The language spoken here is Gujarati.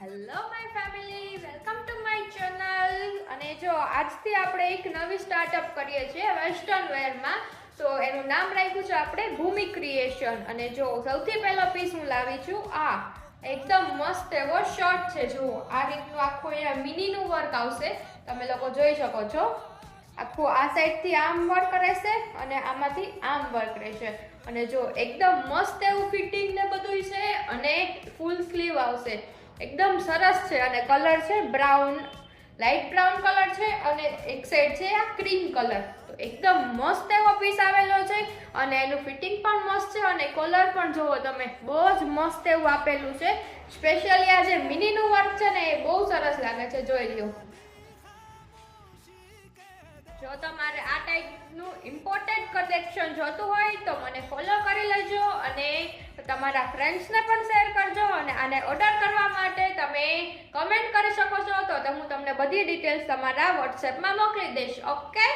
Hello my family, welcome to my channel. અને જો આજથી આપણે એક નવી સ્ટાર્ટઅપ કરીએ છીએ વેસ્ટર્ન વેરમાં. તો એનું નામ રાખ્યું છે આપણે ભૂમિ ક્રિએશન. અને જો સૌથી પહેલો પીસ હું લાવી છું આ એકદમ મસ્ત એવો શર્ટ છે. જુઓ, આ રીતનું આખું અહીંયા મિનીનું વર્ક આવશે, તમે લોકો જોઈ શકો છો. આખું આ સાઈડથી આમ વર્ક રહેશે અને આમાંથી આમ વર્ક રહેશે. અને જો એકદમ મસ્ત એવું ફિટિંગ ને બધું છે અને ફૂલ સ્લીવ આવશે. એકદમ સરસ છે અને કલર છે બ્રાઉન, લાઇટ બ્રાઉન કલર છે અને એક સાઈડ છે આ ક્રીમ કલર. તો એકદમ મસ્ત એવો પીસ આવેલો છે અને એનું ફિટિંગ પણ મસ્ત છે અને કલર પણ જોવો તમે, બહુ જ મસ્ત એવું આપેલું છે. સ્પેશિયલી આ જે મિનીનું વર્ક છે ને એ બહુ સરસ લાગે છે, જોઈ લ્યો. જો તમારે આ ટાઈપનું ઇમ્પોર્ટેન્ટ કલેક્શન જોતું હોય તો મને ફોલો કરી લેજો અને તમારા ફ્રેન્ડ્સને પણ શેર કરજો. અને આને ઓર્ડર કરવા માટે તમે કમેન્ટ કરી શકો છો, તો હું તમને બધી ડિટેલ્સ તમારા વોટ્સએપમાં મોકલી દઈશ. ઓકે.